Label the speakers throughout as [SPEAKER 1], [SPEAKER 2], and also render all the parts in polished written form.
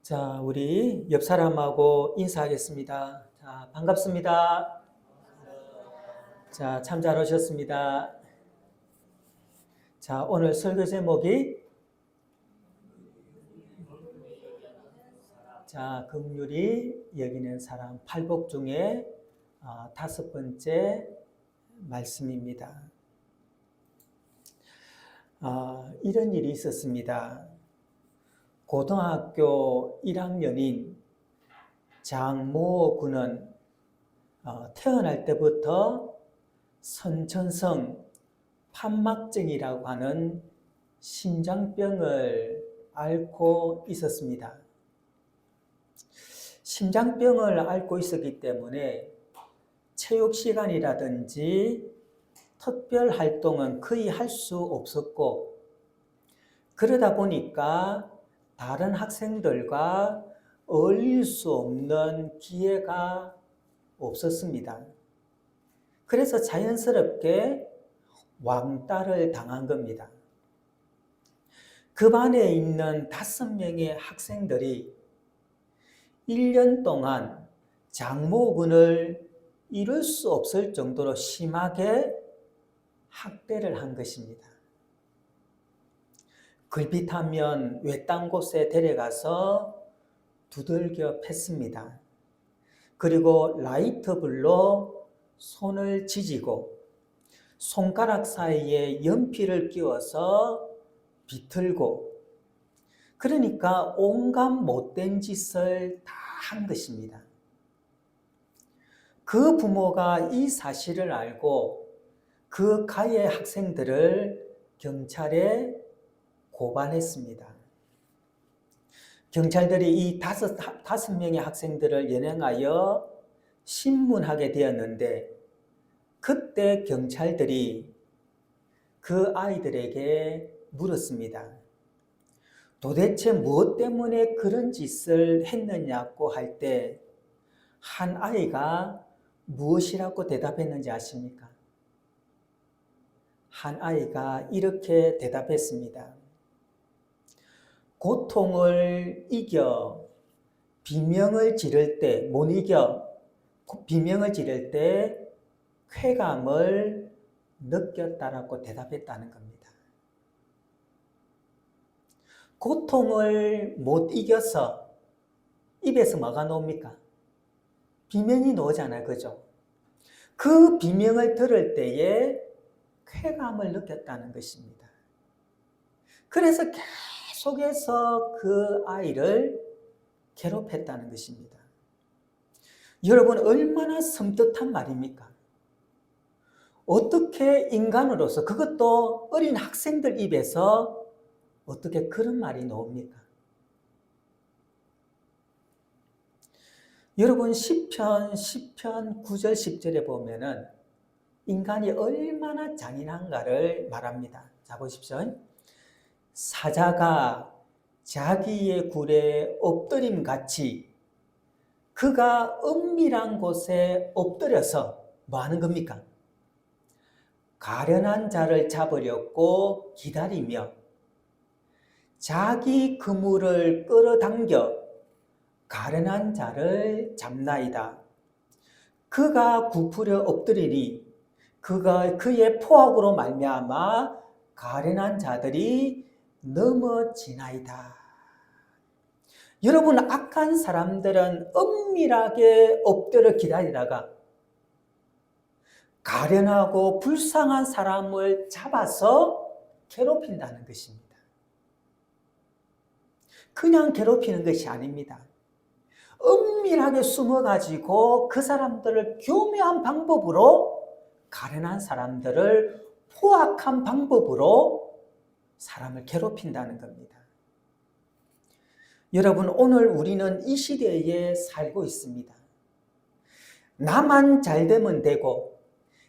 [SPEAKER 1] 자, 우리 옆 사람하고 인사하겠습니다. 자, 반갑습니다. 자, 참 잘 오셨습니다. 자, 오늘 설교 제목이 긍휼히 여기는 사람 팔복 중에 다섯 번째 말씀입니다. 이런 일이 있었습니다. 고등학교 1학년인 장모 군은 태어날 때부터 선천성 판막증이라고 하는 심장병을 앓고 있었습니다. 심장병을 앓고 있었기 때문에 체육 시간이라든지 특별 활동은 거의 할 수 없었고, 그러다 보니까 다른 학생들과 어울릴 수 없는 기회가 없었습니다. 그래서 자연스럽게 왕따를 당한 겁니다. 그 반에 있는 5명의 학생들이 1년 동안 장모군을 이룰 수 없을 정도로 심하게 학대를 한 것입니다. 글빛하면 외딴 곳에 데려가서 두들겨 팼습니다. 그리고 라이터불로 손을 지지고 손가락 사이에 연필을 끼워서 비틀고, 그러니까 온갖 못된 짓을 다 한 것입니다. 그 부모가 이 사실을 알고 그 가해 학생들을 경찰에 고발했습니다. 경찰들이 이 다섯 명의 학생들을 연행하여 신문하게 되었는데, 그때 경찰들이 그 아이들에게 물었습니다. 도대체 무엇 때문에 그런 짓을 했느냐고 할 때 한 아이가 무엇이라고 대답했는지 아십니까? 한 아이가 이렇게 대답했습니다. 고통을 이겨 비명을 지를 때, 못 이겨 비명을 지를 때 쾌감을 느꼈다라고 대답했다는 겁니다. 고통을 못 이겨서 입에서 뭐가 나옵니까? 비명이 나오잖아요. 그죠? 그 비명을 들을 때에 쾌감을 느꼈다는 것입니다. 그래서 계속해서 그 아이를 괴롭혔다는 것입니다. 여러분, 얼마나 섬뜩한 말입니까? 어떻게 인간으로서, 그것도 어린 학생들 입에서 어떻게 그런 말이 나옵니까? 여러분, 시편 9절 10절에 보면은 인간이 얼마나 잔인한가를 말합니다. 자, 보십시오. 사자가 자기의 굴에 엎드림같이 그가 은밀한 곳에 엎드려서 뭐 하는 겁니까? 가련한 자를 잡으려고 기다리며 자기 그물을 끌어당겨 가련한 자를 잡나이다. 그가 굽으려 엎드리니 그가 그의 포악으로 말미암아 가련한 자들이 넘어지나이다. 여러분, 악한 사람들은 은밀하게 엎드려 기다리다가 가련하고 불쌍한 사람을 잡아서 괴롭힌다는 것입니다. 그냥 괴롭히는 것이 아닙니다. 은밀하게 숨어가지고 그 사람들을 교묘한 방법으로, 가련한 사람들을 포악한 방법으로 사람을 괴롭힌다는 겁니다. 여러분, 오늘 우리는 이 시대에 살고 있습니다. 나만 잘 되면 되고,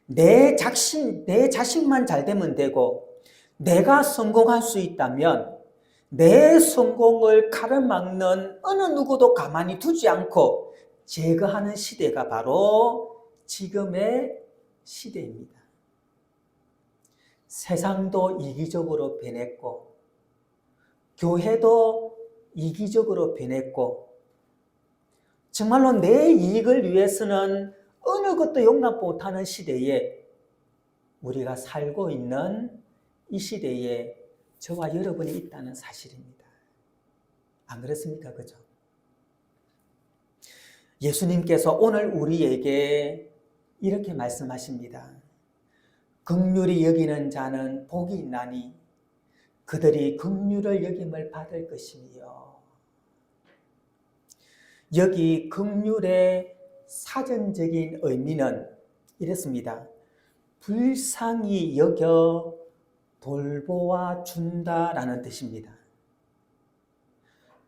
[SPEAKER 1] 내 자식만 잘 되면 되고, 내가 성공할 수 있다면 내 성공을 가로막는 어느 누구도 가만히 두지 않고 제거하는 시대가 바로 지금의 시대입니다. 세상도 이기적으로 변했고, 교회도 이기적으로 변했고 정말로 내 이익을 위해서는 어느 것도 용납 못하는 시대에 우리가 살고 있는 이 시대에 저와 여러분이 있다는 사실입니다. 안 그렇습니까? 그죠? 예수님께서 오늘 우리에게 이렇게 말씀하십니다. 긍휼히 여기는 자는 복이 있나니 그들이 긍휼을 여김을 받을 것이며. 여기 긍휼의 사전적인 의미는 이렇습니다. 불쌍히 여겨 돌보아 준다라는 뜻입니다.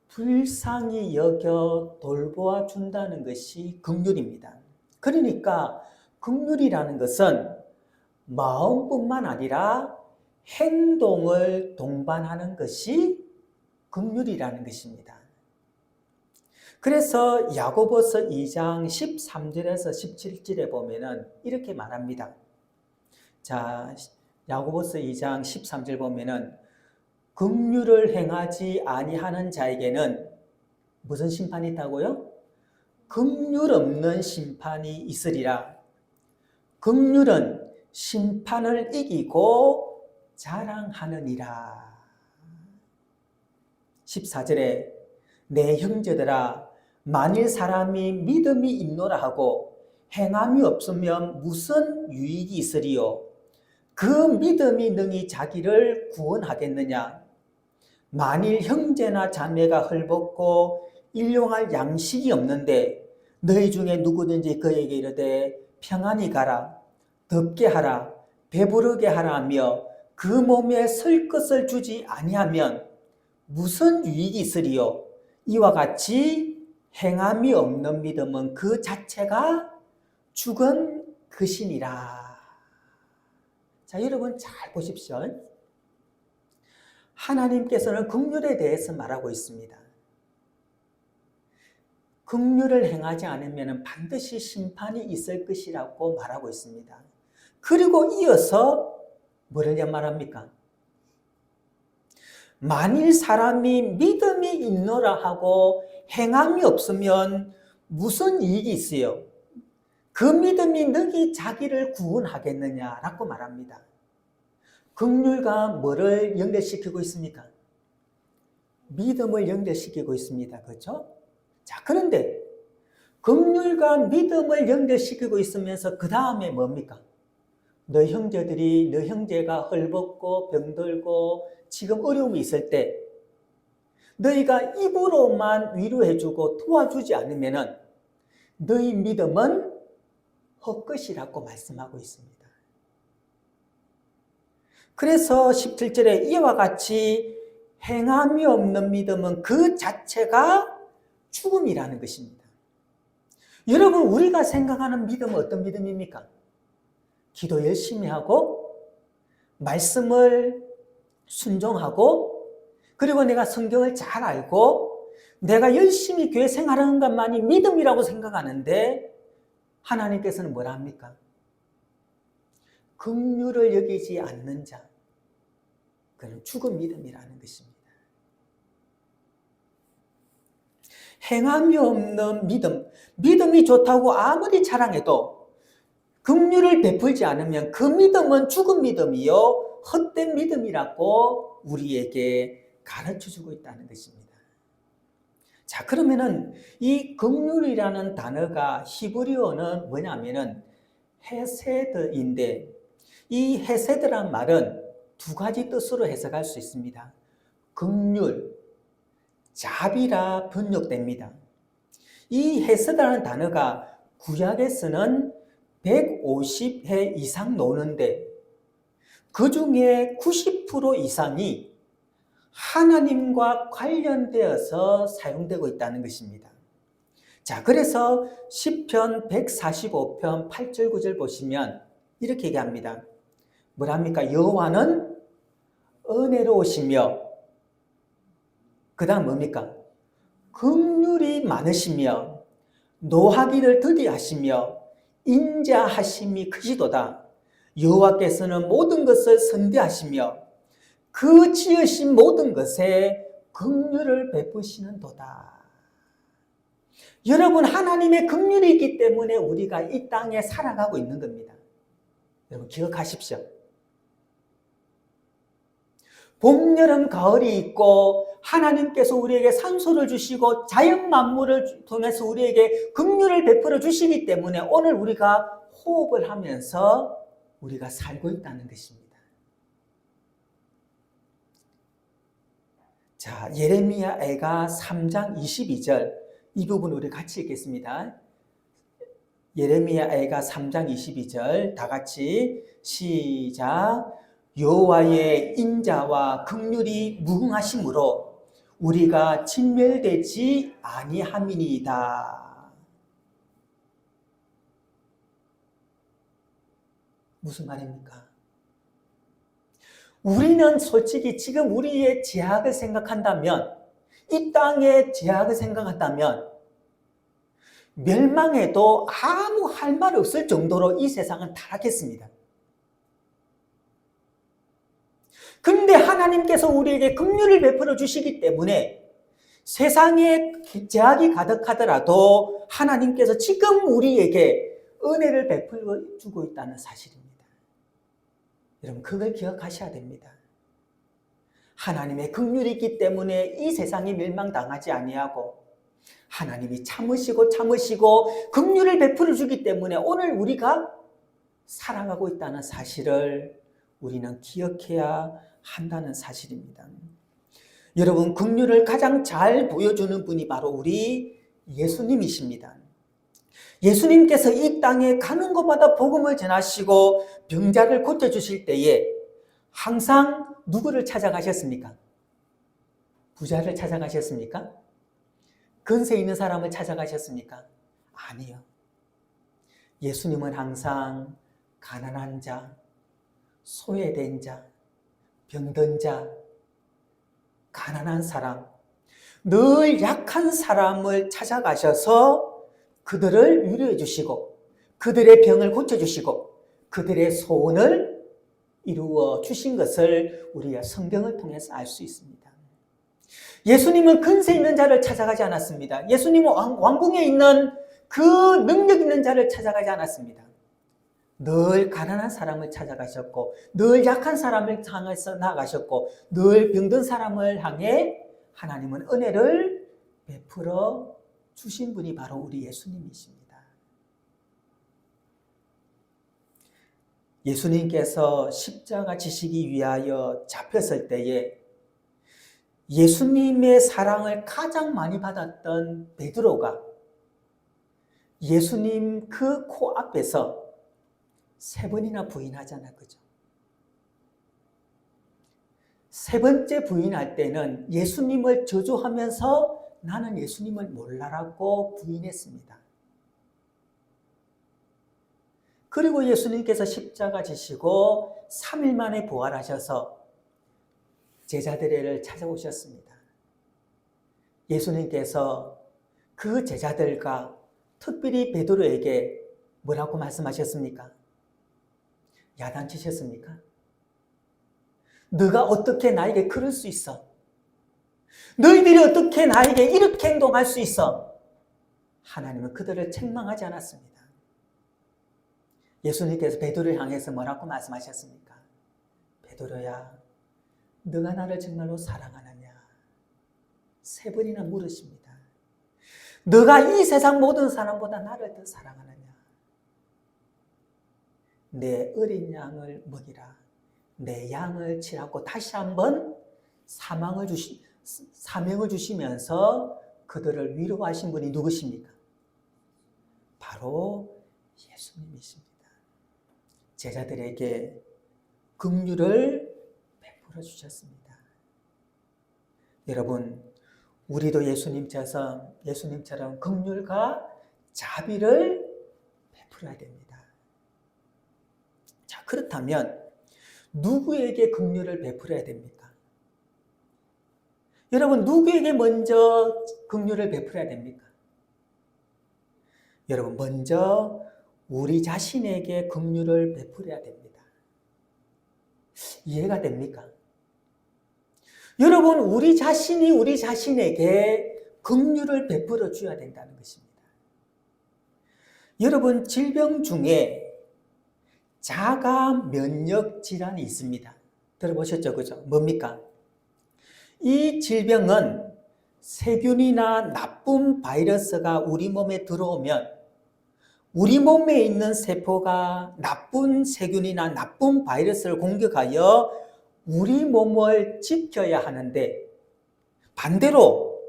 [SPEAKER 1] 불쌍히 여겨 돌보아 준다는 것이 긍휼입니다. 그러니까 긍휼이라는 것은 마음뿐만 아니라 행동을 동반하는 것이 긍휼이라는 것입니다. 그래서 야고보서 2장 13절에서 17절에 보면은 이렇게 말합니다. 자, 야고보서 2장 13절 보면은 긍휼을 행하지 아니하는 자에게는 무슨 심판이 있다고요? 긍휼 없는 심판이 있으리라. 긍휼은 심판을 이기고 자랑하느니라. 14절에 내 형제들아 만일 사람이 믿음이 있노라 하고 행함이 없으면 무슨 유익이 있으리요? 그 믿음이 능히 자기를 구원하겠느냐? 만일 형제나 자매가 헐벗고 일용할 양식이 없는데 너희 중에 누구든지 그에게 이르되 평안히 가라, 덥게 하라, 배부르게 하라 하며 그 몸에 쓸 것을 주지 아니하면 무슨 유익이 있으리요? 이와 같이 행함이 없는 믿음은 그 자체가 죽은 것이니라. 자, 여러분 잘 보십시오. 하나님께서는 긍휼에 대해서 말하고 있습니다. 긍휼을 행하지 않으면 반드시 심판이 있을 것이라고 말하고 있습니다. 그리고 이어서 뭐를 말합니까? 만일 사람이 믿음이 있노라 하고 행함이 없으면 무슨 이익이 있어요? 그 믿음이 능히 자기를 구원하겠느냐라고 말합니다. 긍휼과 뭐를 연결시키고 있습니까? 믿음을 연결시키고 있습니다. 그렇죠? 자, 그런데 긍휼과 믿음을 연결시키고 있으면서 그 다음에 뭡니까? 너 형제가 헐벗고 병들고 지금 어려움이 있을 때 너희가 입으로만 위로해주고 도와주지 않으면 너희 믿음은 헛것이라고 말씀하고 있습니다. 그래서 17절에 이와 같이 행함이 없는 믿음은 그 자체가 죽음이라는 것입니다. 여러분, 우리가 생각하는 믿음은 어떤 믿음입니까? 기도 열심히 하고 말씀을 순종하고 그리고 내가 성경을 잘 알고 내가 열심히 교회 생활하는 것만이 믿음이라고 생각하는데 하나님께서는 뭐라 합니까? 긍휼을 여기지 않는 자, 그는 죽은 믿음이라는 것입니다. 행함이 없는 믿음, 믿음이 좋다고 아무리 자랑해도 긍휼을 베풀지 않으면 그 믿음은 죽은 믿음이요 헛된 믿음이라고 우리에게 가르쳐주고 있다는 것입니다. 자, 그러면은 이 긍휼이라는 단어가 히브리어는 뭐냐면은 헤세드인데 이 헤세드란 말은 두 가지 뜻으로 해석할 수 있습니다. 긍휼, 자비라 번역됩니다. 이 헤세드라는 단어가 구약에서는 150회 이상 나오는데 그 중에 90% 이상이 하나님과 관련되어서 사용되고 있다는 것입니다. 자, 그래서 시편 145편 8절 9절 보시면 이렇게 얘기합니다. 뭐랍니까? 여호와는 은혜로우시며 그 다음 뭡니까? 긍휼이 많으시며 노하기를 더디하시며 인자하심이 크시도다. 여호와께서는 모든 것을 선대하시며 그 지으신 모든 것에 긍휼을 베푸시는도다. 여러분, 하나님의 긍휼이 있기 때문에 우리가 이 땅에 살아가고 있는 겁니다. 여러분 기억하십시오. 봄, 여름, 가을이 있고 하나님께서 우리에게 산소를 주시고 자연 만물을 통해서 우리에게 긍휼을 베풀어 주시기 때문에 오늘 우리가 호흡을 하면서 우리가 살고 있다는 것입니다. 자, 예레미야가 3장 22절 이 부분 우리 같이 읽겠습니다. 예레미야가 3장 22절 다 같이 시작. 여호와의 인자와 긍휼이 무궁하심으로 우리가 진멸되지 아니함이니이다. 무슨 말입니까? 우리는 솔직히 지금 우리의 죄악을 생각한다면, 이 땅의 죄악을 생각한다면 멸망해도 아무 할 말 없을 정도로 이 세상은 타락했습니다. 근데 하나님께서 우리에게 긍휼을 베풀어 주시기 때문에 세상에 죄악이 가득하더라도 하나님께서 지금 우리에게 은혜를 베풀어 주고 있다는 사실입니다. 여러분 그걸 기억하셔야 됩니다. 하나님의 긍휼이 있기 때문에 이 세상이 멸망당하지 아니하고 하나님이 참으시고 긍휼을 베풀어 주기 때문에 오늘 우리가 살아가고 있다는 사실을 우리는 기억해야 한다는 사실입니다. 여러분 긍휼을 가장 잘 보여주는 분이 바로 우리 예수님이십니다. 예수님께서 이 땅에 가는 곳마다 복음을 전하시고 병자를 고쳐주실 때에 항상 누구를 찾아가셨습니까? 부자를 찾아가셨습니까? 근세 있는 사람을 찾아가셨습니까? 아니요. 예수님은 항상 가난한 자, 소외된 자, 병든 자, 가난한 사람, 늘 약한 사람을 찾아가셔서 그들을 위로해 주시고 그들의 병을 고쳐주시고 그들의 소원을 이루어 주신 것을 우리가 성경을 통해서 알 수 있습니다. 예수님은 근세 있는 자를 찾아가지 않았습니다. 예수님은 왕궁에 있는 그 능력 있는 자를 찾아가지 않았습니다. 늘 가난한 사람을 찾아가셨고 늘 약한 사람을 향해서 나가셨고 늘 병든 사람을 향해 하나님은 은혜를 베풀어 주신 분이 바로 우리 예수님이십니다. 예수님께서 십자가 지시기 위하여 잡혔을 때에 예수님의 사랑을 가장 많이 받았던 베드로가 예수님 그 코앞에서 3번이나 부인하잖아, 그죠? 3번째 부인할 때는 예수님을 저주하면서 나는 예수님을 몰라라고 부인했습니다. 그리고 예수님께서 십자가 지시고 3일 만에 부활하셔서 제자들을 찾아오셨습니다. 예수님께서 그 제자들과 특별히 베드로에게 뭐라고 말씀하셨습니까? 야단치셨습니까? 너가 어떻게 나에게 그럴 수 있어? 너희들이 어떻게 나에게 이렇게 행동할 수 있어? 하나님은 그들을 책망하지 않았습니다. 예수님께서 베드로를 향해서 뭐라고 말씀하셨습니까? 베드로야, 너가 나를 정말로 사랑하느냐? 3번이나 물으십니다. 너가 이 세상 모든 사람보다 나를 더 사랑하느냐? 내 어린 양을 먹이라. 내 양을 치라고 다시 한번 사명을 주시면서 그들을 위로하신 분이 누구십니까? 바로 예수님이십니다. 제자들에게 긍휼을 베풀어 주셨습니다. 여러분, 우리도 예수님처럼 긍휼과 자비를 베풀어야 됩니다. 자, 그렇다면 누구에게 긍휼을 베풀어야 됩니까? 여러분, 누구에게 먼저 긍휼을 베풀어야 됩니까? 여러분, 먼저 우리 자신에게 긍휼을 베풀어야 됩니다. 이해가 됩니까? 여러분, 우리 자신이 우리 자신에게 긍휼을 베풀어 줘야 된다는 것입니다. 여러분, 질병 중에 자가 면역 질환이 있습니다. 들어보셨죠? 그죠? 뭡니까? 이 질병은 세균이나 나쁜 바이러스가 우리 몸에 들어오면 우리 몸에 있는 세포가 나쁜 세균이나 나쁜 바이러스를 공격하여 우리 몸을 지켜야 하는데, 반대로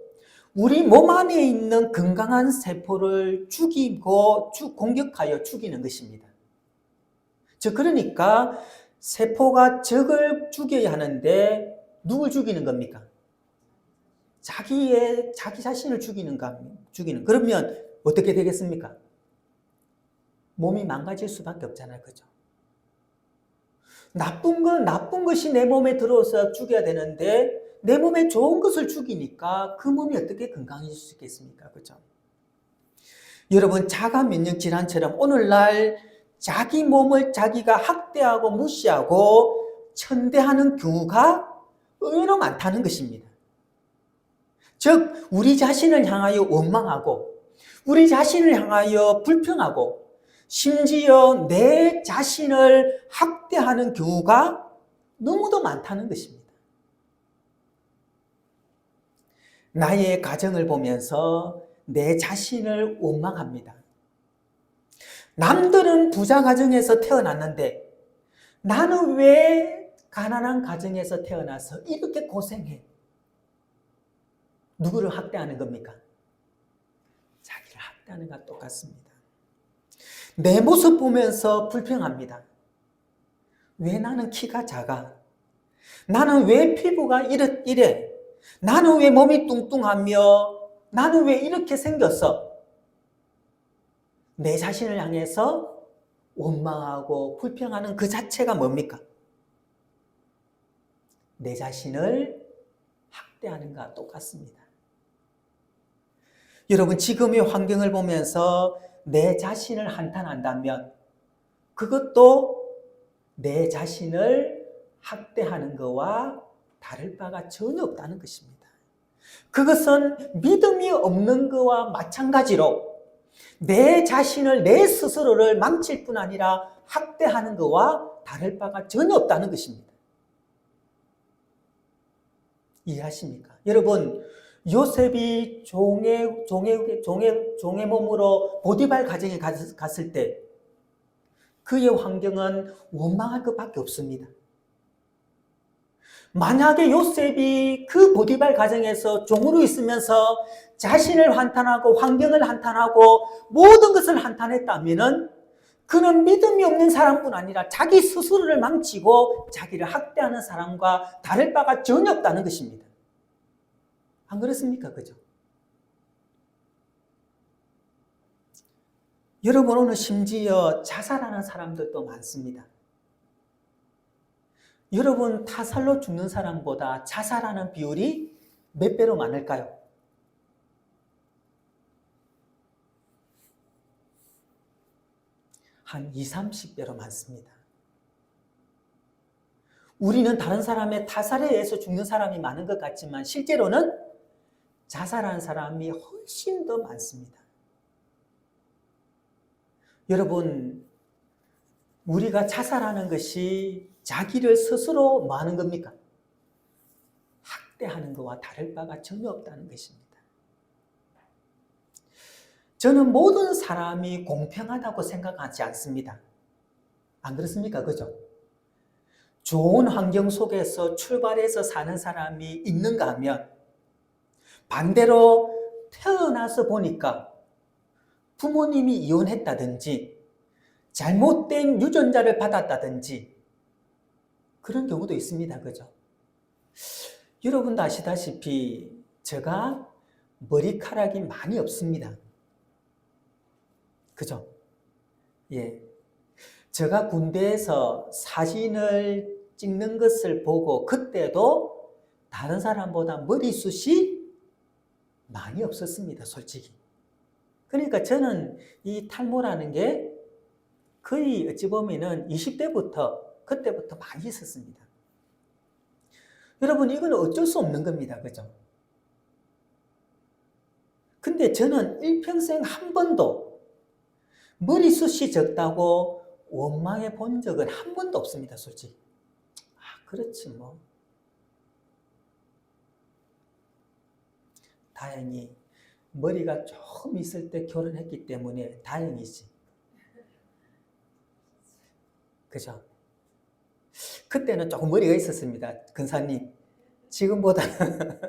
[SPEAKER 1] 우리 몸 안에 있는 건강한 세포를 죽이고 공격하여 죽이는 것입니다. 즉, 그러니까 세포가 적을 죽여야 하는데 누굴 죽이는 겁니까? 자기 자신을 죽이는. 그러면 어떻게 되겠습니까? 몸이 망가질 수밖에 없잖아요. 그죠? 나쁜 것이 내 몸에 들어와서 죽여야 되는데 내 몸에 좋은 것을 죽이니까 그 몸이 어떻게 건강해질 수 있겠습니까? 그죠? 여러분, 자가 면역 질환처럼 오늘날 자기 몸을 자기가 학대하고 무시하고 천대하는 경우가 의외로 많다는 것입니다. 즉, 우리 자신을 향하여 원망하고 우리 자신을 향하여 불평하고 심지어 내 자신을 학대하는 경우가 너무도 많다는 것입니다. 나의 가정을 보면서 내 자신을 원망합니다. 남들은 부자 가정에서 태어났는데 나는 왜 가난한 가정에서 태어나서 이렇게 고생해? 누구를 학대하는 겁니까? 자기를 학대하는 것과 똑같습니다. 내 모습 보면서 불평합니다. 왜 나는 키가 작아? 나는 왜 피부가 이래? 나는 왜 몸이 뚱뚱하며 나는 왜 이렇게 생겼어? 내 자신을 향해서 원망하고 불평하는 그 자체가 뭡니까? 내 자신을 학대하는 것과 똑같습니다. 여러분, 지금의 환경을 보면서 내 자신을 한탄한다면 그것도 내 자신을 학대하는 것과 다를 바가 전혀 없다는 것입니다. 그것은 믿음이 없는 것과 마찬가지로 내 자신을, 내 스스로를 망칠 뿐 아니라 학대하는 것과 다를 바가 전혀 없다는 것입니다. 이해하십니까? 여러분, 요셉이 종의 몸으로 보디발 가정에 갔을 때 그의 환경은 원망할 것밖에 없습니다. 만약에 요셉이 그 보디발 가정에서 종으로 있으면서 자신을 한탄하고 환경을 한탄하고 모든 것을 한탄했다면 그는 믿음이 없는 사람뿐 아니라 자기 스스로를 망치고 자기를 학대하는 사람과 다를 바가 전혀 없다는 것입니다. 안 그렇습니까? 그죠? 여러분, 오늘 심지어 자살하는 사람들도 많습니다. 여러분, 타살로 죽는 사람보다 자살하는 비율이 몇 배로 많을까요? 한 20, 30배로 많습니다. 우리는 다른 사람의 타살에 의해서 죽는 사람이 많은 것 같지만 실제로는 자살하는 사람이 훨씬 더 많습니다. 여러분, 우리가 자살하는 것이 자기를 스스로 뭐 하는 겁니까? 학대하는 것과 다를 바가 전혀 없다는 것입니다. 저는 모든 사람이 공평하다고 생각하지 않습니다. 안 그렇습니까? 그죠? 좋은 환경 속에서 출발해서 사는 사람이 있는가 하면 반대로 태어나서 보니까 부모님이 이혼했다든지 잘못된 유전자를 받았다든지 그런 경우도 있습니다. 그죠? 여러분도 아시다시피 제가 머리카락이 많이 없습니다. 그죠? 예. 제가 군대에서 사진을 찍는 것을 보고 그때도 다른 사람보다 머리숱이 많이 없었습니다. 솔직히. 그러니까 저는 이 탈모라는 게 거의 어찌 보면은 20대부터 그때부터 많이 있었습니다. 여러분, 이건 어쩔 수 없는 겁니다. 그죠? 근데 저는 일평생 한 번도 머리숱이 적다고 원망해 본 적은 한 번도 없습니다, 솔직히. 그렇지 뭐. 다행히 머리가 조금 있을 때 결혼했기 때문에 다행이지. 그죠? 그때는 조금 머리가 있었습니다, 근사님. 지금보다는.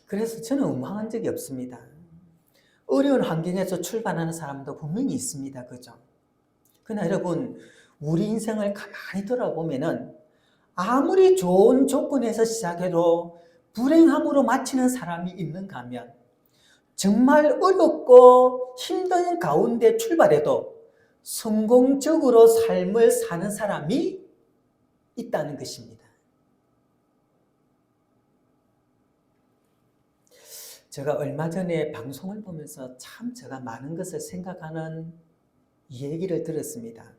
[SPEAKER 1] 그래서 저는 원망한 적이 없습니다. 어려운 환경에서 출발하는 사람도 분명히 있습니다. 그죠? 그러나 여러분, 우리 인생을 가만히 돌아보면은 아무리 좋은 조건에서 시작해도 불행함으로 마치는 사람이 있는가 하면 정말 어렵고 힘든 가운데 출발해도 성공적으로 삶을 사는 사람이 있다는 것입니다. 제가 얼마 전에 방송을 보면서 참 제가 많은 것을 생각하는 얘기를 들었습니다.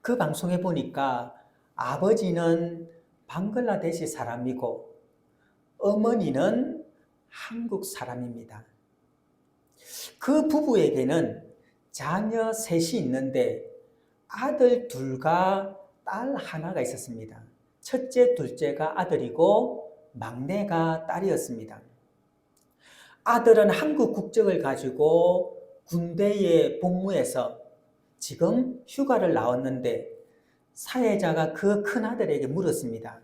[SPEAKER 1] 그 방송에 보니까 아버지는 방글라데시 사람이고 어머니는 한국 사람입니다. 그 부부에게는 자녀 셋이 있는데 아들 둘과 딸 하나가 있었습니다. 첫째, 둘째가 아들이고 막내가 딸이었습니다. 아들은 한국 국적을 가지고 군대에 복무해서 지금 휴가를 나왔는데 사회자가 그 큰아들에게 물었습니다.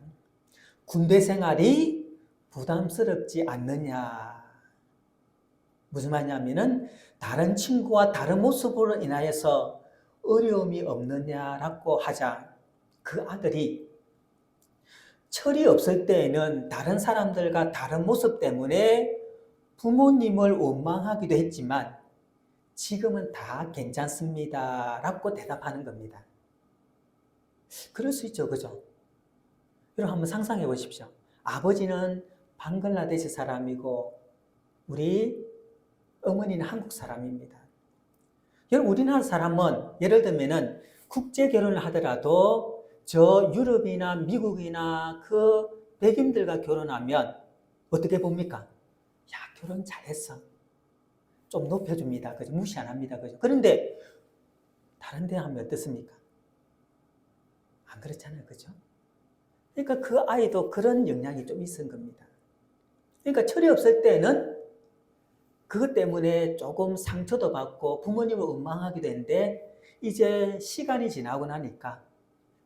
[SPEAKER 1] 군대 생활이 부담스럽지 않느냐? 무슨 말이냐면은 다른 친구와 다른 모습으로 인하여서 어려움이 없느냐라고 하자 그 아들이 철이 없을 때에는 다른 사람들과 다른 모습 때문에 부모님을 원망하기도 했지만 지금은 다 괜찮습니다 라고 대답하는 겁니다. 그럴 수 있죠. 그죠? 여러분 한번 상상해 보십시오. 아버지는 방글라데시 사람이고 우리 어머니는 한국 사람입니다. 여러분 우리나라 사람은 예를 들면은 국제 결혼을 하더라도 저 유럽이나 미국이나 그 백인들과 결혼하면 어떻게 봅니까? 야, 결혼 잘했어. 좀 높여줍니다. 그죠? 무시 안 합니다. 그죠? 그런데 다른 데 하면 어떻습니까? 안 그렇잖아요. 그죠? 그러니까 그 아이도 그런 영향이 좀 있은 겁니다. 그러니까 철이 없을 때는 그것 때문에 조금 상처도 받고 부모님을 원망하게 되는데 이제 시간이 지나고 나니까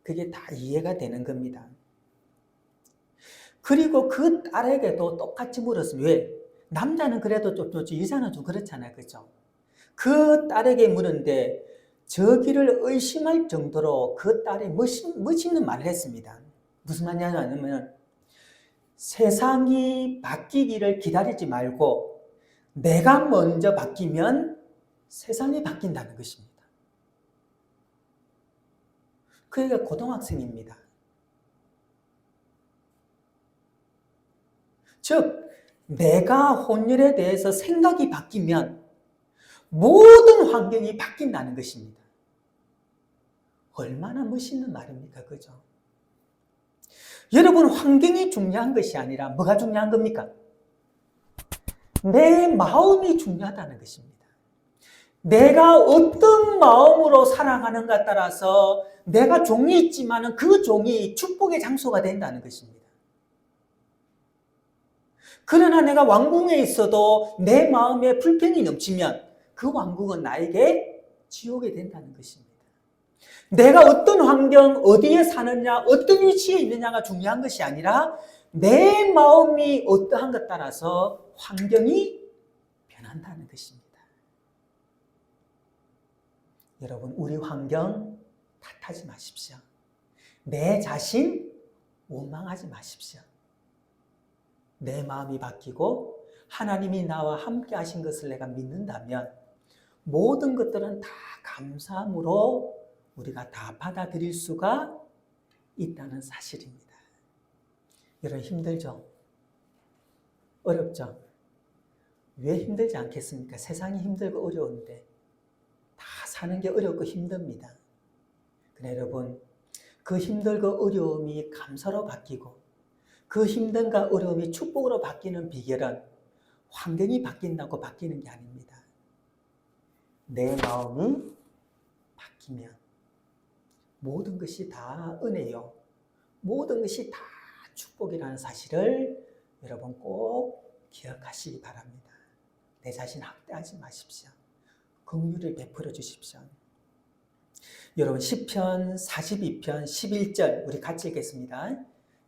[SPEAKER 1] 그게 다 이해가 되는 겁니다. 그리고 그 딸에게도 똑같이 물었습니다. 왜? 남자는 그래도 좀 좋지 여자는 좀 그렇잖아요. 그죠? 그 딸에게 물었는데 저기를 의심할 정도로 그 딸이 멋있는 말을 했습니다. 무슨 말이냐면 세상이 바뀌기를 기다리지 말고 내가 먼저 바뀌면 세상이 바뀐다는 것입니다. 그러니까 고등학생입니다. 즉 내가 혼혈에 대해서 생각이 바뀌면 모든 환경이 바뀐다는 것입니다. 얼마나 멋있는 말입니까? 그죠? 여러분 환경이 중요한 것이 아니라 뭐가 중요한 겁니까? 내 마음이 중요하다는 것입니다. 내가 어떤 마음으로 살아가는가 따라서 내가 종이 있지만 그 종이 축복의 장소가 된다는 것입니다. 그러나 내가 왕궁에 있어도 내 마음에 불평이 넘치면 그 왕국은 나에게 지옥이 된다는 것입니다. 내가 어떤 환경, 어디에 사느냐, 어떤 위치에 있느냐가 중요한 것이 아니라 내 마음이 어떠한 것 따라서 환경이 변한다는 것입니다. 여러분, 우리 환경 탓하지 마십시오. 내 자신 원망하지 마십시오. 내 마음이 바뀌고 하나님이 나와 함께 하신 것을 내가 믿는다면 모든 것들은 다 감사함으로 우리가 다 받아들일 수가 있다는 사실입니다. 여러분 힘들죠? 어렵죠? 왜 힘들지 않겠습니까? 세상이 힘들고 어려운데 다 사는 게 어렵고 힘듭니다. 그래 여러분 그 힘들고 어려움이 감사로 바뀌고 그 힘든가 어려움이 축복으로 바뀌는 비결은 환경이 바뀐다고 바뀌는 게 아닙니다. 내 마음이 바뀌면 모든 것이 다 은혜요. 모든 것이 다 축복이라는 사실을 여러분 꼭 기억하시기 바랍니다. 내 자신 학대하지 마십시오. 긍휼을 베풀어 주십시오. 여러분 시편 42편 11절 우리 같이 읽겠습니다.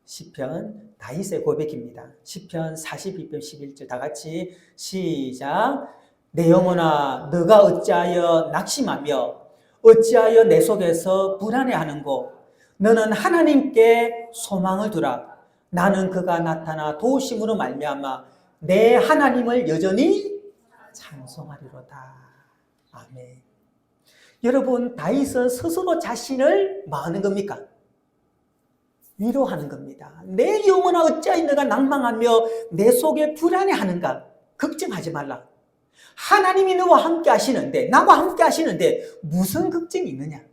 [SPEAKER 1] 시편 다윗의 고백입니다. 시편 42편 11절 다 같이 시작. 내 영혼아 너가 어찌하여 낙심하며 어찌하여 내 속에서 불안해하는고 너는 하나님께 소망을 두라. 나는 그가 나타나 도우심으로 말미암아 내 하나님을 여전히 찬송하리로다. 아멘. 여러분 다윗은 스스로 자신을 뭐 하는 겁니까? 위로하는 겁니다. 내 영혼아 어찌하여 너가 낭망하며 내 속에 불안해하는가? 걱정하지 말라. 하나님이 너와 함께 하시는데 나와 함께 하시는데 무슨 걱정이 있느냐?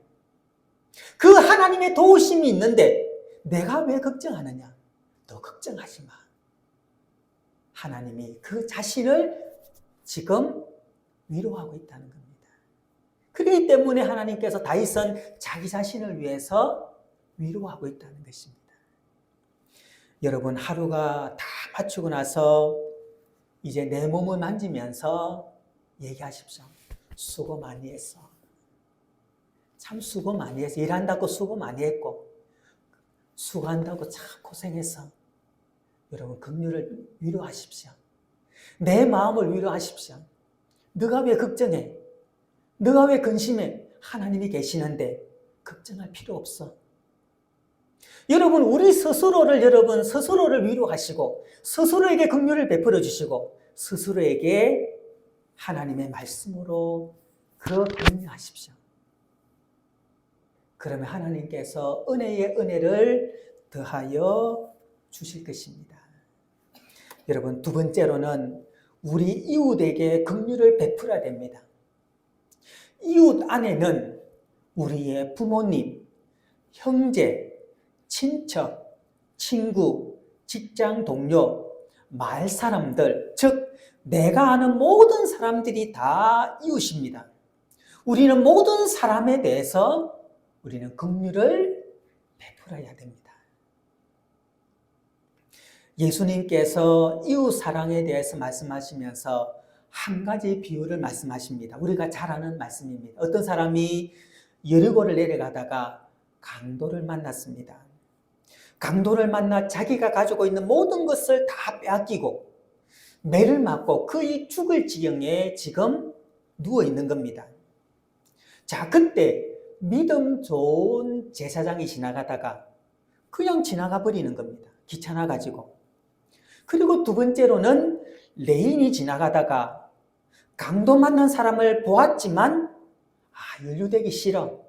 [SPEAKER 1] 그 하나님의 도우심이 있는데 내가 왜 걱정하느냐? 너 걱정하지 마. 하나님이 그 자신을 지금 위로하고 있다는 겁니다. 그렇기 때문에 하나님께서 다윗은 자기 자신을 위해서 위로하고 있다는 것입니다. 여러분 하루가 다 마치고 나서 이제 내 몸을 만지면서 얘기하십시오. 수고 많이 했어. 참 수고 많이 했어. 일한다고 수고 많이 했고 수고한다고 참 고생했어. 여러분 긍휼을 위로하십시오. 내 마음을 위로하십시오. 너가 왜 걱정해? 너가 왜 근심해? 하나님이 계시는데 걱정할 필요 없어. 여러분 우리 스스로를 위로하시고 스스로에게 긍휼을 베풀어 주시고 스스로에게 하나님의 말씀으로 그 격려하십시오. 그러면 하나님께서 은혜의 은혜를 더하여 주실 것입니다. 여러분 두 번째로는 우리 이웃에게 긍휼을 베풀어야 됩니다. 이웃 안에는 우리의 부모님, 형제, 친척, 친구, 직장 동료, 마을 사람들, 즉 내가 아는 모든 사람들이 다 이웃입니다. 우리는 모든 사람에 대해서 우리는 긍휼을 베풀어야 됩니다. 예수님께서 이웃 사랑에 대해서 말씀하시면서 한 가지 비유를 말씀하십니다. 우리가 잘 아는 말씀입니다. 어떤 사람이 여리고를 내려가다가 강도를 만났습니다. 강도를 만나 자기가 가지고 있는 모든 것을 다 빼앗기고 매를 맞고 거의 죽을 지경에 지금 누워 있는 겁니다. 자, 그때 믿음 좋은 제사장이 지나가다가 그냥 지나가 버리는 겁니다. 귀찮아 가지고. 그리고 두 번째로는 레인이 지나가다가 강도 만난 사람을 보았지만 연루되기 싫어.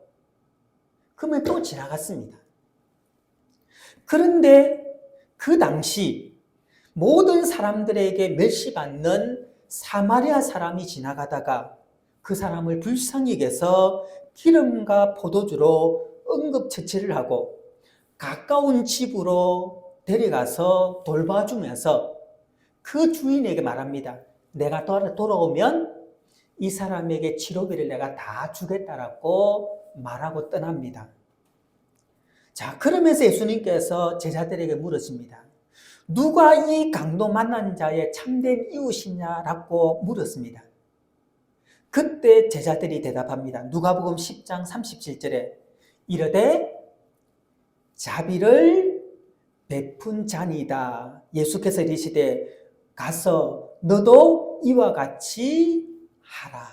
[SPEAKER 1] 그러면 또 지나갔습니다. 그런데 그 당시 모든 사람들에게 멸시받는 사마리아 사람이 지나가다가 그 사람을 불쌍히 여겨서 기름과 포도주로 응급처치를 하고 가까운 집으로 데려가서 돌봐주면서 그 주인에게 말합니다. 내가 돌아오면 이 사람에게 치료비를 내가 다 주겠다라고 말하고 떠납니다. 자, 그러면서 예수님께서 제자들에게 물으십니다. 누가 이 강도 만난 자의 참된 이웃이냐라고 물었습니다. 그때 제자들이 대답합니다. 누가복음 10장 37절에 이르되 자비를 베푼 자니이다. 예수께서 이르시되 가서 너도 이와 같이 하라.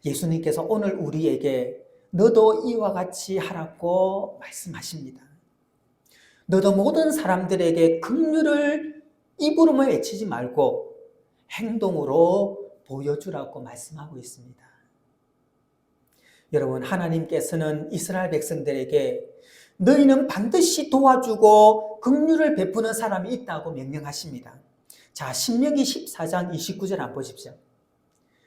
[SPEAKER 1] 예수님께서 오늘 우리에게 너도 이와 같이 하라고 말씀하십니다. 너도 모든 사람들에게 긍휼을 입으로만 외치지 말고 행동으로 보여주라고 말씀하고 있습니다. 여러분, 하나님께서는 이스라엘 백성들에게 너희는 반드시 도와주고 긍휼을 베푸는 사람이 있다고 명령하십니다. 자, 신명기 14장 29절 한번 보십시오.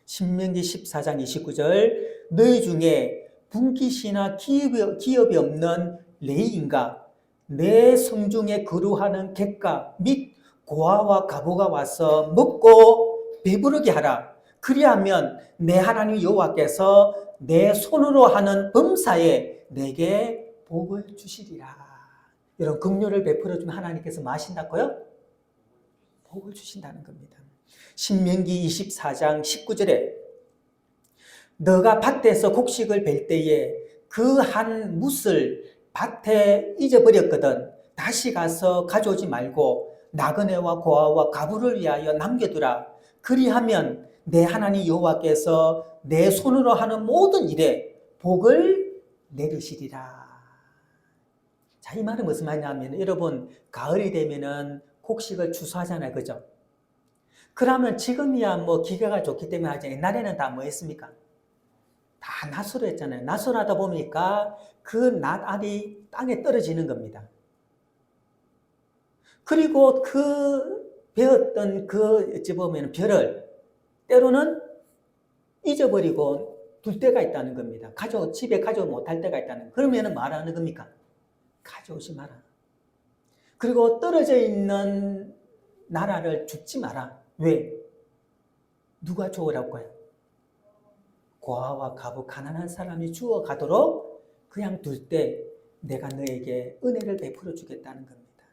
[SPEAKER 1] 신명기 14장 29절 너희 중에 분깃이나 기업이 없는 레위인가 내 성중에 거루하는 객가 및 고아와 과부가 와서 먹고 배부르게 하라. 그리하면 내 하나님 여호와께서 내 손으로 하는 범사에 내게 복을 주시리라. 이런 긍휼을 베풀어 주면 하나님께서 뭐 하신다고요? 복을 주신다는 겁니다. 신명기 24장 19절에 너가 밭에서 곡식을 벨 때에 그 한 뭇을 밭에 잊어버렸거든 다시 가서 가져오지 말고 나그네와 고아와 과부를 위하여 남겨두라. 그리하면 내 하나님 여호와께서 내 손으로 하는 모든 일에 복을 내리시리라. 자, 이 말은 무슨 말이냐면 여러분 가을이 되면은 곡식을 추수하잖아요, 그죠? 그러면 지금이야 뭐 기계가 좋기 때문에 하지 옛날에는 다 뭐 했습니까? 다 낫으로 했잖아요. 낫으로 하다 보니까 그 낫알이 땅에 떨어지는 겁니다. 그리고 그 베었던 그 어찌 보면 벼를 때로는 잊어버리고 둘 때가 있다는 겁니다. 집에 가져오지 못할 때가 있다는. 그러면은 말하는 겁니까? 가져오지 마라. 그리고 떨어져 있는 나라를 줍지 마라. 왜? 누가 주우라고요? 고아와 과부 가난한 사람이 주워가도록 그냥 둘 때 내가 너에게 은혜를 베풀어 주겠다는 겁니다.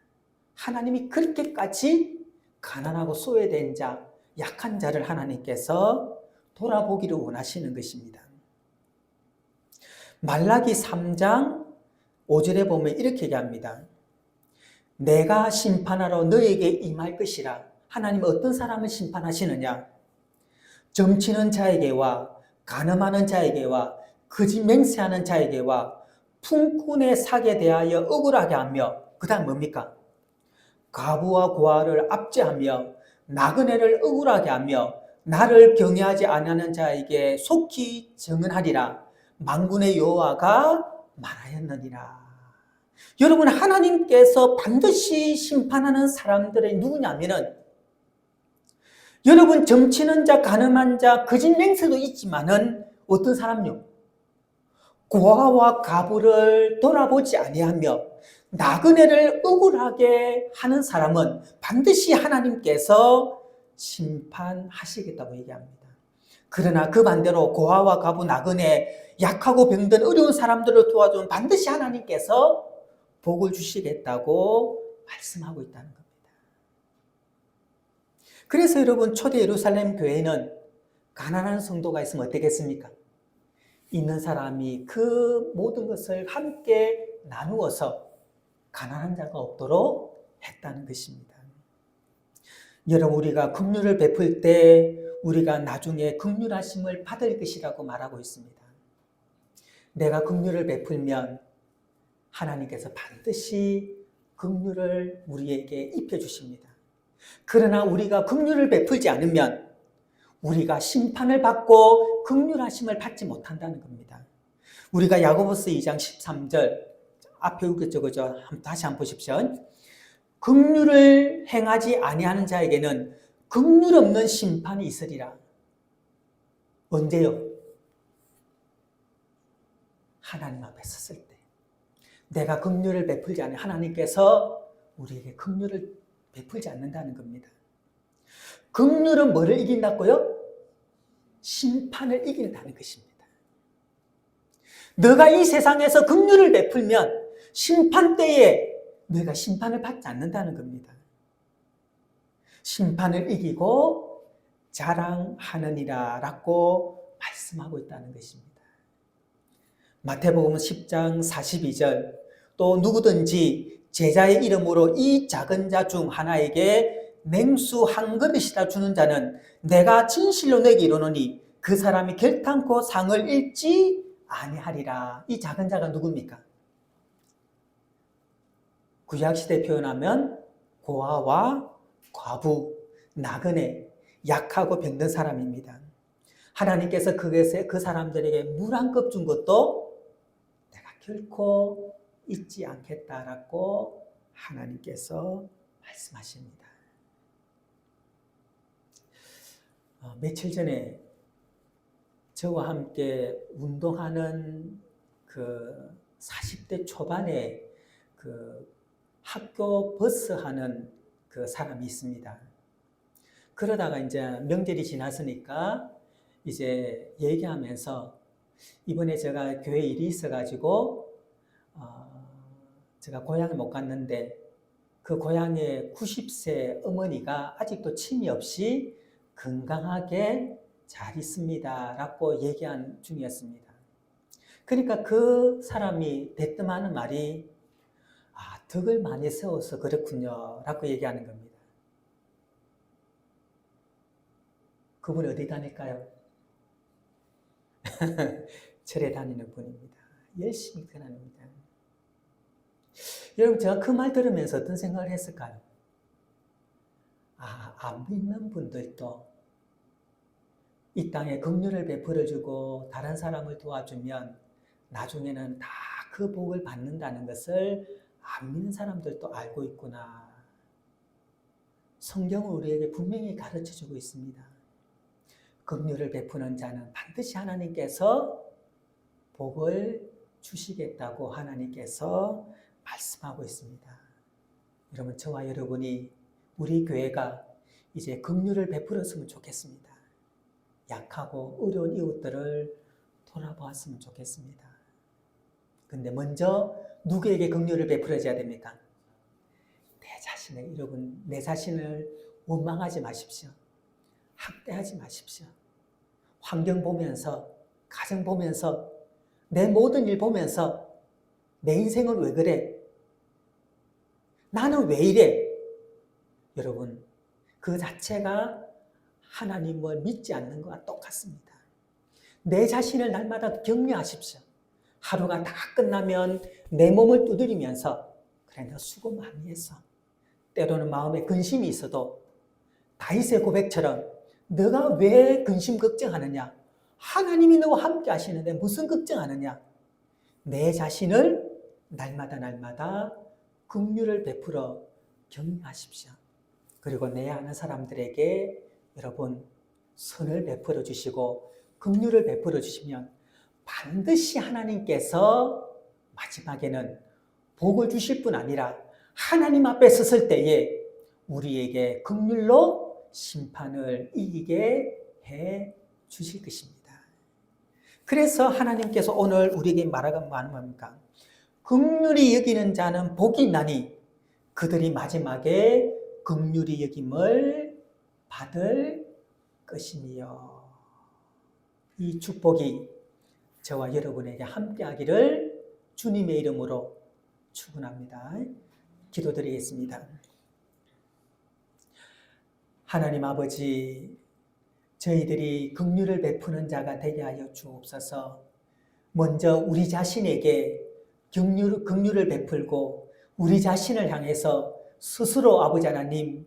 [SPEAKER 1] 하나님이 그렇게까지 가난하고 소외된 자, 약한 자를 하나님께서 돌아보기를 원하시는 것입니다. 말라기 3장 5절에 보면 이렇게 얘기합니다. 내가 심판하러 너에게 임할 것이라. 하나님은 어떤 사람을 심판하시느냐? 점치는 자에게와 간음하는 자에게와 거짓 맹세하는 자에게와 품꾼의 사기에 대하여 억울하게 하며 그 다음 뭡니까? 과부와 고아를 압제하며 나그네를 억울하게 하며 나를 경외하지 아니하는 자에게 속히 정언하리라. 만군의 여호와가 말하였느니라. 여러분 하나님께서 반드시 심판하는 사람들이 누구냐면은 여러분 점치는 자, 가늠한 자, 거짓 맹세도 있지만은 어떤 사람요? 고아와 과부를 돌아보지 아니하며 나그네를 억울하게 하는 사람은 반드시 하나님께서 심판하시겠다고 얘기합니다. 그러나 그 반대로 고아와 과부, 나그네, 약하고 병든 어려운 사람들을 도와주면 반드시 하나님께서 복을 주시겠다고 말씀하고 있다는 겁니다. 그래서 여러분 초대 예루살렘 교회는 가난한 성도가 있으면 어떻겠습니까? 있는 사람이 그 모든 것을 함께 나누어서 가난한 자가 없도록 했다는 것입니다. 여러분 우리가 긍휼을 베풀 때 우리가 나중에 긍휼하심을 받을 것이라고 말하고 있습니다. 내가 긍휼을 베풀면 하나님께서 반드시 긍휼을 우리에게 입혀주십니다. 그러나 우리가 긍휼을 베풀지 않으면 우리가 심판을 받고 긍휼하심을 받지 못한다는 겁니다. 우리가 야고보서 2장 13절 앞에 읽었죠, 그죠? 다시 한번 보십시오. 긍휼을 행하지 아니하는 자에게는 긍휼 없는 심판이 있으리라. 언제요? 하나님 앞에 섰을 때. 내가 긍휼을 베풀지 않으면 하나님께서 우리에게 긍휼을 베풀지 않는다는 겁니다. 긍휼은 뭐를 이긴다고요? 심판을 이긴다는 것입니다. 너가 이 세상에서 긍휼을 베풀면 심판 때에 너가 심판을 받지 않는다는 겁니다. 심판을 이기고 자랑하느니라 라고 말씀하고 있다는 것입니다. 마태복음 10장 42절 또 누구든지 제자의 이름으로 이 작은 자 중 하나에게 냉수 한 그릇이라 주는 자는 내가 진실로 내게 이르노니 그 사람이 결탄코 상을 잃지 아니하리라. 이 작은 자가 누굽니까? 구약시대 표현하면 고아와 과부, 나그네, 약하고 병든 사람입니다. 하나님께서 그 사람들에게 물 한 컵 준 것도 내가 결코 잊지 않겠다라고 하나님께서 말씀하십니다. 며칠 전에 저와 함께 운동하는 그 40대 초반에 그 학교 버스 하는 그 사람이 있습니다. 그러다가 이제 명절이 지났으니까 이제 얘기하면서 이번에 제가 교회 일이 있어가지고 제가 고향에 못 갔는데 그 고향의 90세 어머니가 아직도 침이 없이 건강하게 잘 있습니다 라고 얘기한 중이었습니다. 그러니까 그 사람이 대뜸하는 말이 덕을 많이 세워서 그렇군요 라고 얘기하는 겁니다. 그분 어디 다닐까요? 절에 다니는 분입니다. 열심히 다닙니다. 여러분, 제가 그 말 들으면서 어떤 생각을 했을까요? 안 믿는 분들도 이 땅에 긍휼을 베풀어주고 다른 사람을 도와주면 나중에는 다 그 복을 받는다는 것을 안 믿는 사람들도 알고 있구나. 성경은 우리에게 분명히 가르쳐주고 있습니다. 긍휼을 베푸는 자는 반드시 하나님께서 복을 주시겠다고 하나님께서 말씀하고 있습니다. 여러분, 저와 여러분이 우리 교회가 이제 긍휼을 베풀었으면 좋겠습니다. 약하고 어려운 이웃들을 돌아보았으면 좋겠습니다. 근데 먼저 누구에게 긍휼을 베풀어줘야 됩니까? 내 자신을, 여러분, 내 자신을 원망하지 마십시오. 학대하지 마십시오. 환경 보면서, 가정 보면서, 내 모든 일 보면서 내 인생은 왜 그래? 나는 왜 이래? 여러분, 그 자체가 하나님을 믿지 않는 것과 똑같습니다. 내 자신을 날마다 격려하십시오. 하루가 다 끝나면 내 몸을 두드리면서 그래, 너 수고 많이 했어. 때로는 마음에 근심이 있어도 다윗의 고백처럼 너가 왜 근심 걱정하느냐? 하나님이 너와 함께 하시는데 무슨 걱정하느냐? 내 자신을 날마다 긍휼을 베풀어 격려하십시오. 그리고 내 아는 사람들에게 여러분 선을 베풀어 주시고 긍휼을 베풀어 주시면 반드시 하나님께서 마지막에는 복을 주실 뿐 아니라 하나님 앞에 섰을 때에 우리에게 긍휼로 심판을 이기게 해 주실 것입니다. 그래서 하나님께서 오늘 우리에게 말하는 말은 뭡니까? 긍휼히 여기는 자는 복이 있나니 그들이 마지막에 긍휼히 여김을 받을 것이니요. 이 축복이 저와 여러분에게 함께하기를 주님의 이름으로 축원합니다. 기도드리겠습니다. 하나님 아버지, 저희들이 긍휼을 베푸는 자가 되게 하여 주옵소서. 먼저 우리 자신에게 긍휼을 베풀고 우리 자신을 향해서 스스로 아버지 하나님,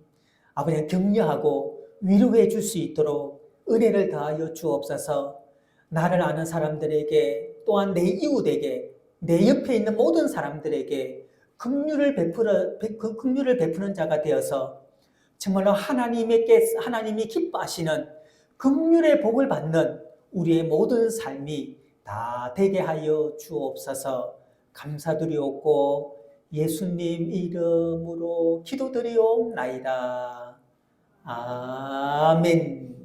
[SPEAKER 1] 아버지 격려하고 위로해 줄 수 있도록 은혜를 더하여 주옵소서. 나를 아는 사람들에게 또한 내 이웃에게 내 옆에 있는 모든 사람들에게 긍휼을 베푸는 자가 되어서 정말로 하나님이 기뻐하시는 긍휼의 복을 받는 우리의 모든 삶이 다 되게 하여 주옵소서. 감사드리옵고 예수님 이름으로 기도드리옵나이다. 아멘.